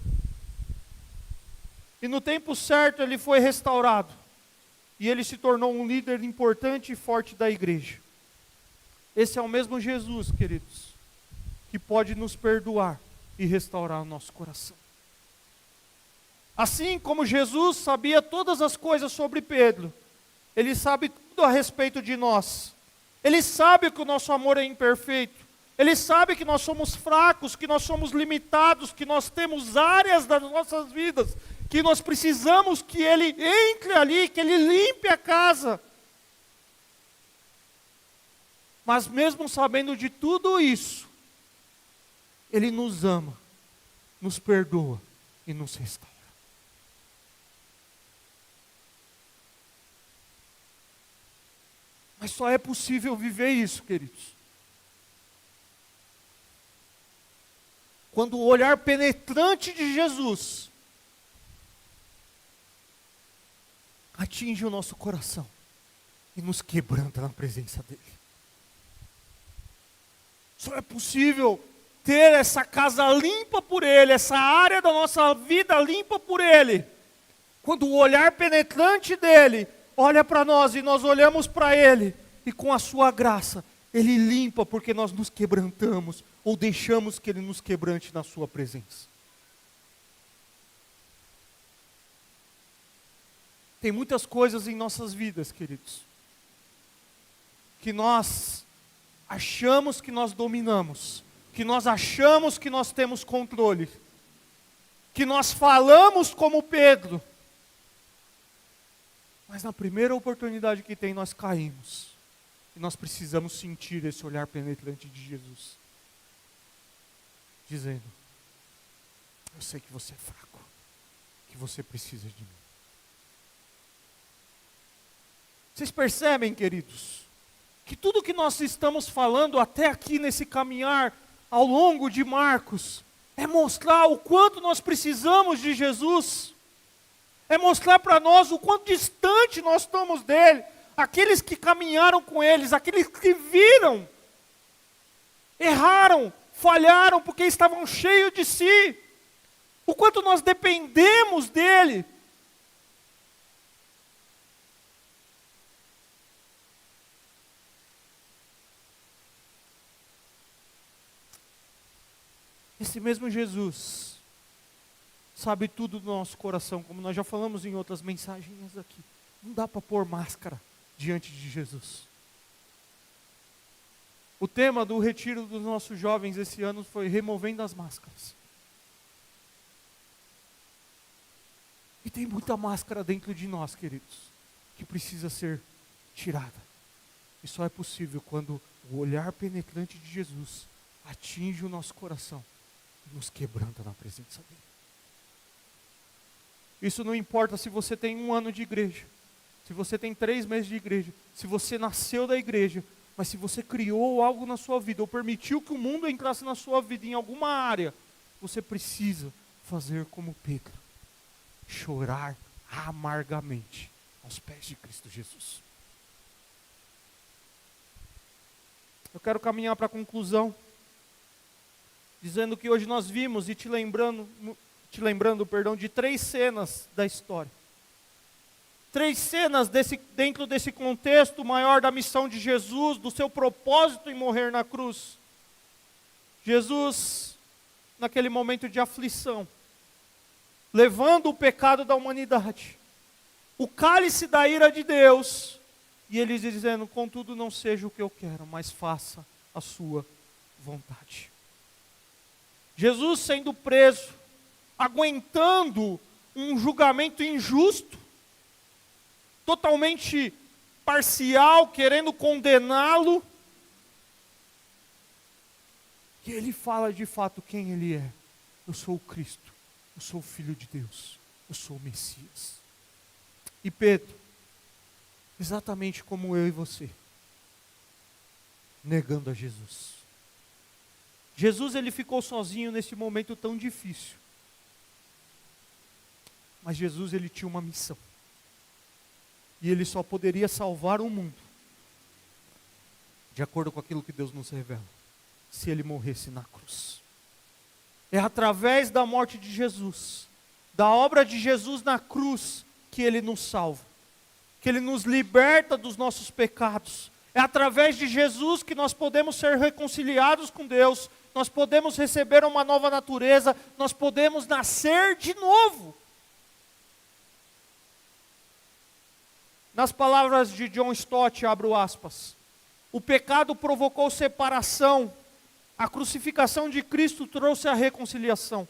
E no tempo certo ele foi restaurado. E ele se tornou um líder importante e forte da igreja. Esse é o mesmo Jesus, queridos, que pode nos perdoar e restaurar o nosso coração. Assim como Jesus sabia todas as coisas sobre Pedro, ele sabe tudo a respeito de nós. Ele sabe que o nosso amor é imperfeito. Ele sabe que nós somos fracos, que nós somos limitados, que nós temos áreas das nossas vidas, que nós precisamos que Ele entre ali, que Ele limpe a casa. Mas mesmo sabendo de tudo isso, Ele nos ama, nos perdoa e nos restaura. Mas só é possível viver isso, queridos, quando o olhar penetrante de Jesus atinge o nosso coração e nos quebranta na presença dEle. Só é possível ter essa casa limpa por Ele, essa área da nossa vida limpa por Ele, quando o olhar penetrante dEle olha para nós e nós olhamos para Ele, e com a sua graça, Ele limpa porque nós nos quebrantamos, ou deixamos que Ele nos quebrante na sua presença. Tem muitas coisas em nossas vidas, queridos, que nós achamos que nós dominamos, que nós achamos que nós temos controle, que nós falamos como Pedro, mas na primeira oportunidade que tem, nós caímos. E nós precisamos sentir esse olhar penetrante de Jesus, dizendo: eu sei que você é fraco, que você precisa de mim. Vocês percebem, queridos, que tudo que nós estamos falando até aqui nesse caminhar ao longo de Marcos é mostrar o quanto nós precisamos de Jesus, é mostrar para nós o quanto distante nós estamos dele. Aqueles que caminharam com eles, aqueles que viram, erraram, falharam porque estavam cheios de si, o quanto nós dependemos dele. Esse mesmo Jesus sabe tudo do nosso coração, como nós já falamos em outras mensagens aqui. Não dá para pôr máscara diante de Jesus. O tema do retiro dos nossos jovens esse ano foi removendo as máscaras. E tem muita máscara dentro de nós, queridos, que precisa ser tirada. E só é possível quando o olhar penetrante de Jesus atinge o nosso coração e nos quebranta na presença dele. Isso não importa se você tem 1 ano de igreja, se você tem 3 meses de igreja, se você nasceu da igreja, mas se você criou algo na sua vida, ou permitiu que o mundo entrasse na sua vida em alguma área, você precisa fazer como Pedro, chorar amargamente aos pés de Cristo Jesus. Eu quero caminhar para a conclusão, dizendo que hoje nós vimos e te lembrando, de 3 cenas da história. 3 cenas dentro desse contexto maior da missão de Jesus, do seu propósito em morrer na cruz. Jesus, naquele momento de aflição, levando o pecado da humanidade, o cálice da ira de Deus, e ele dizendo: contudo não seja o que eu quero, mas faça a sua vontade. Jesus sendo preso, aguentando um julgamento injusto, totalmente parcial, querendo condená-lo, e ele fala de fato quem ele é: eu sou o Cristo, eu sou o Filho de Deus, eu sou o Messias. E Pedro, exatamente como eu e você, negando a Jesus. Jesus, ele ficou sozinho nesse momento tão difícil. Mas Jesus, ele tinha uma missão. E ele só poderia salvar o mundo, de acordo com aquilo que Deus nos revela, se ele morresse na cruz. É através da morte de Jesus, da obra de Jesus na cruz, que ele nos salva, que ele nos liberta dos nossos pecados. É através de Jesus que nós podemos ser reconciliados com Deus, nós podemos receber uma nova natureza, nós podemos nascer de novo. Nas palavras de John Stott, abro aspas, o pecado provocou separação, a crucificação de Cristo trouxe a reconciliação.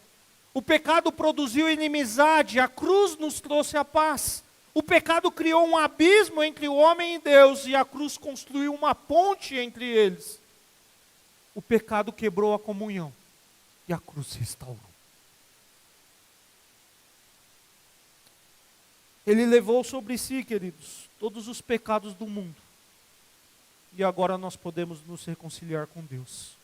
O pecado produziu inimizade, a cruz nos trouxe a paz. O pecado criou um abismo entre o homem e Deus, e a cruz construiu uma ponte entre eles. O pecado quebrou a comunhão, e a cruz restaurou. Ele levou sobre si, queridos, todos os pecados do mundo. E agora nós podemos nos reconciliar com Deus,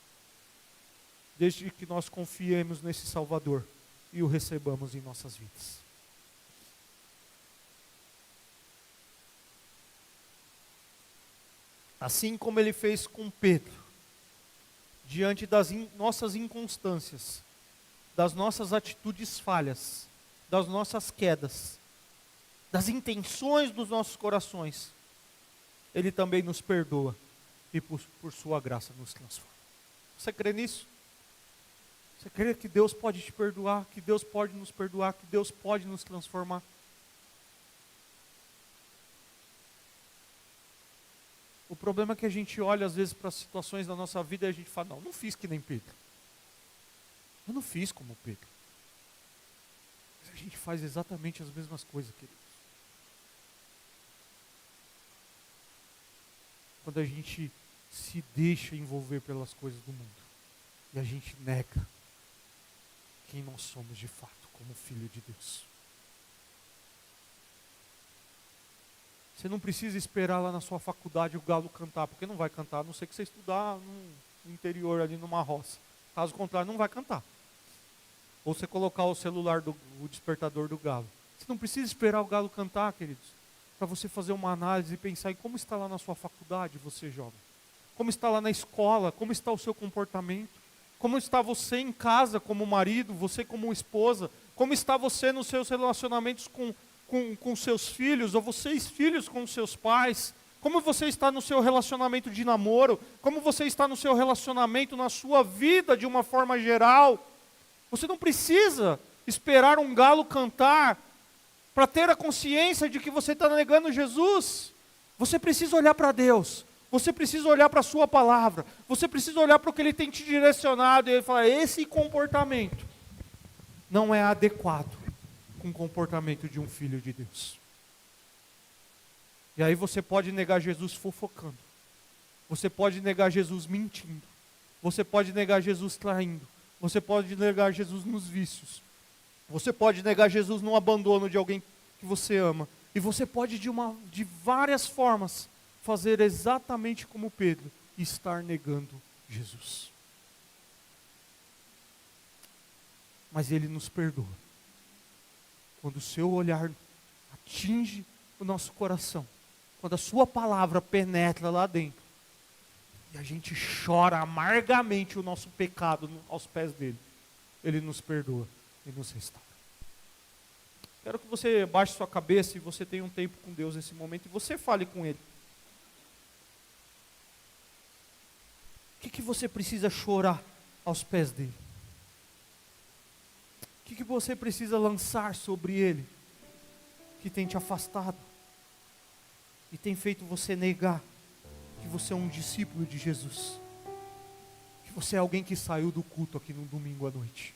desde que nós confiemos nesse Salvador e o recebamos em nossas vidas. Assim como ele fez com Pedro, diante das nossas inconstâncias, das nossas atitudes falhas, das nossas quedas, das intenções dos nossos corações, ele também nos perdoa e por sua graça nos transforma. Você crê nisso? Você crê que Deus pode te perdoar, que Deus pode nos perdoar, que Deus pode nos transformar? problema é que a gente olha às vezes para as situações da nossa vida e a gente fala, não fiz que nem Pedro. Eu não fiz como Pedro. Mas a gente faz exatamente as mesmas coisas, queridos. Quando a gente se deixa envolver pelas coisas do mundo e a gente nega quem nós somos de fato, como filho de Deus. Você não precisa esperar lá na sua faculdade o galo cantar, porque não vai cantar, a não ser que você estudar no interior ali numa roça. Caso contrário, não vai cantar. Ou você colocar o celular, o despertador do galo. Você não precisa esperar o galo cantar, queridos, para você fazer uma análise e pensar em como está lá na sua faculdade, você jovem. Como está lá na escola, como está o seu comportamento. Como está você em casa como marido, você como esposa. Como está você nos seus relacionamentos com seus filhos, ou vocês filhos com seus pais. Como você está no seu relacionamento de namoro. Como você está no seu relacionamento, na sua vida de uma forma geral. Você não precisa esperar um galo cantar para ter a consciência de que você está negando Jesus. Você precisa olhar para Deus. Você precisa olhar para a sua palavra. Você precisa olhar para o que Ele tem te direcionado. E Ele fala, esse comportamento não é adequado com o comportamento de um filho de Deus. E aí você pode negar Jesus fofocando. Você pode negar Jesus mentindo. Você pode negar Jesus traindo. Você pode negar Jesus nos vícios. Você pode negar Jesus no abandono de alguém que você ama. E você pode de várias formas fazer exatamente como Pedro e estar negando Jesus. Mas Ele nos perdoa. Quando o seu olhar atinge o nosso coração, quando a sua palavra penetra lá dentro, e a gente chora amargamente o nosso pecado aos pés dele, Ele nos perdoa e nos restaura. Quero que você baixe sua cabeça e você tenha um tempo com Deus nesse momento e você fale com Ele. O que você precisa chorar aos pés dele? O que você precisa lançar sobre ele, que tem te afastado, e tem feito você negar que você é um discípulo de Jesus, que você é alguém que saiu do culto aqui no domingo à noite?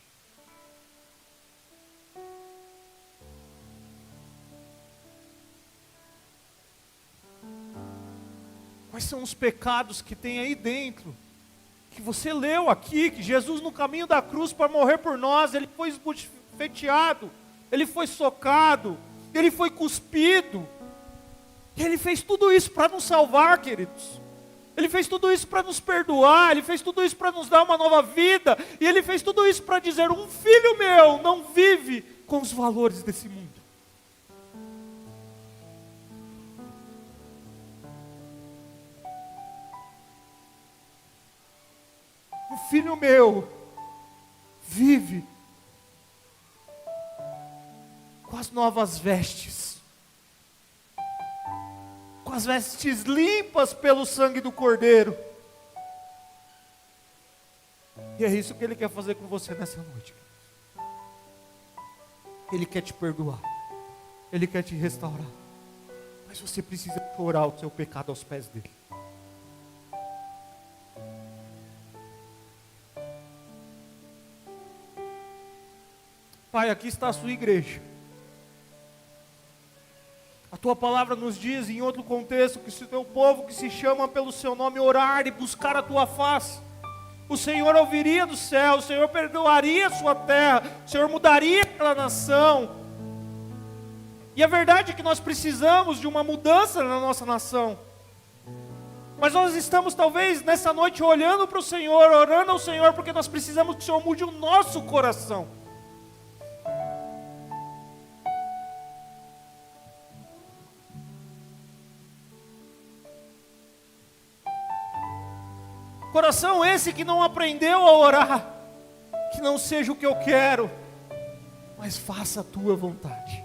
Quais são os pecados que tem aí dentro, que você leu aqui, que Jesus no caminho da cruz para morrer por nós, Ele foi esbofeteado, Ele foi socado, Ele foi cuspido, Ele fez tudo isso para nos salvar, queridos. Ele fez tudo isso para nos perdoar, Ele fez tudo isso para nos dar uma nova vida, e Ele fez tudo isso para dizer, um filho meu não vive com os valores desse mundo. Um filho meu vive com as novas vestes, com as vestes limpas pelo sangue do Cordeiro. E é isso que Ele quer fazer com você nessa noite. Ele quer te perdoar, Ele quer te restaurar, mas você precisa chorar o seu pecado aos pés dEle. Pai, aqui está a sua igreja. A tua palavra nos diz em outro contexto que se o teu povo que se chama pelo seu nome orar e buscar a tua face, o Senhor ouviria do céu, o Senhor perdoaria a sua terra, o Senhor mudaria aquela nação. E a verdade é que nós precisamos de uma mudança na nossa nação. Mas nós estamos talvez nessa noite olhando para o Senhor, orando ao Senhor, porque nós precisamos que o Senhor mude o nosso coração. Coração esse que não aprendeu a orar, que não seja o que eu quero, mas faça a tua vontade.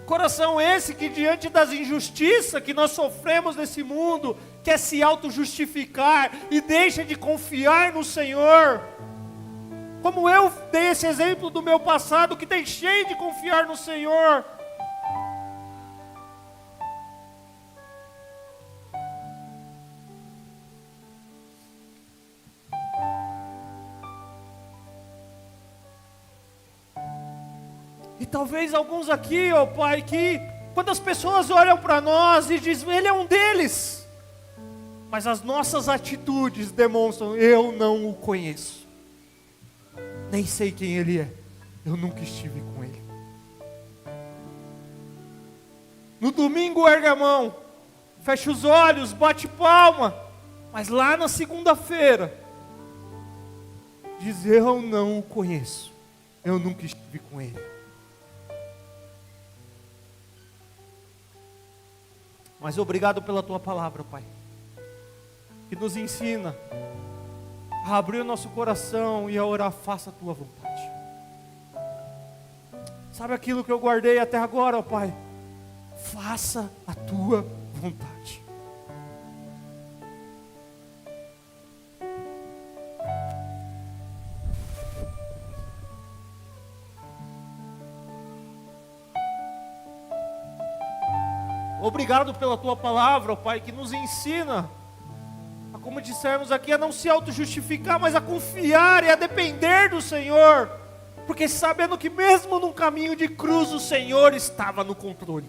Coração esse que diante das injustiças que nós sofremos nesse mundo, quer se auto-justificar e deixa de confiar no Senhor. Como eu dei esse exemplo do meu passado, que deixei de confiar no Senhor. E talvez alguns aqui, ó Pai, que quando as pessoas olham para nós e dizem, Ele é um deles. Mas as nossas atitudes demonstram, eu não o conheço. Nem sei quem Ele é. Eu nunca estive com Ele. No domingo ergue a mão, fecha os olhos, bate palma. Mas lá na segunda-feira, diz, eu não o conheço. Eu nunca estive com Ele. Mas obrigado pela Tua palavra, Pai, que nos ensina a abrir o nosso coração e a orar, faça a Tua vontade. Sabe aquilo que eu guardei até agora, ó Pai? Faça a Tua vontade. Obrigado pela Tua palavra, ó Pai, que nos ensina, como dissemos aqui, a não se auto-justificar, mas a confiar e a depender do Senhor, porque sabendo que mesmo num caminho de cruz, o Senhor estava no controle.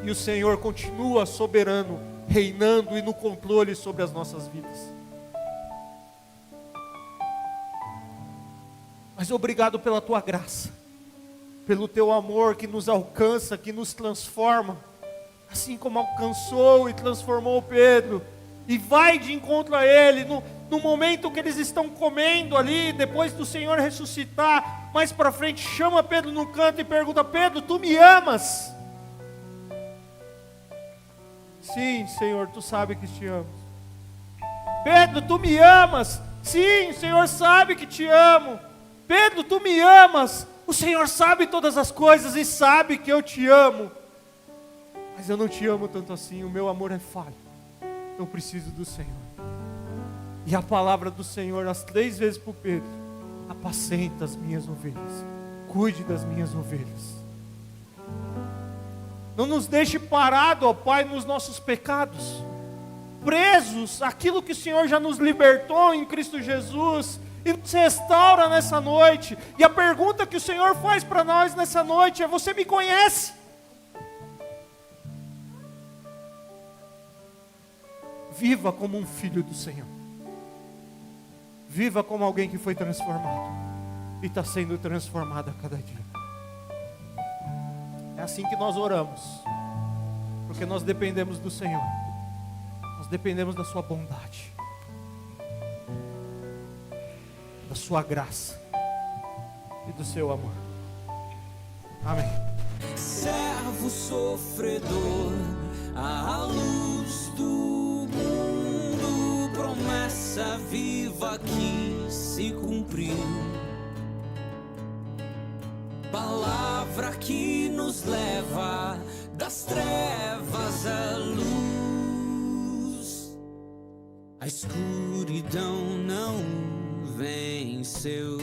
E o Senhor continua soberano, reinando e no controle sobre as nossas vidas. Mas obrigado pela Tua graça, pelo Teu amor que nos alcança, que nos transforma, assim como alcançou e transformou Pedro, e vai de encontro a ele, no momento que eles estão comendo ali, depois do Senhor ressuscitar, mais para frente, chama Pedro no canto e pergunta, Pedro, tu me amas? Sim, Senhor, tu sabe que te amo. Pedro, tu me amas? Sim, o Senhor sabe que te amo. Pedro, tu me amas? O Senhor sabe todas as coisas e sabe que eu te amo. Mas eu não te amo tanto assim, o meu amor é falho. Eu preciso do Senhor. E a palavra do Senhor, as 3 vezes para o Pedro, apacenta as minhas ovelhas, cuide das minhas ovelhas. Não nos deixe parado, ó Pai, nos nossos pecados, presos àquilo que o Senhor já nos libertou em Cristo Jesus, e nos restaura nessa noite. E a pergunta que o Senhor faz para nós nessa noite é, você me conhece? Viva como um filho do Senhor. Viva como alguém que foi transformado e está sendo transformado a cada dia. É assim que nós oramos, porque nós dependemos do Senhor. Nós dependemos da Sua bondade, da Sua graça e do Seu amor. Amém. Servo sofredor, a luz do mundo, promessa viva que se cumpriu, palavra que nos leva das trevas à luz, a escuridão não venceu.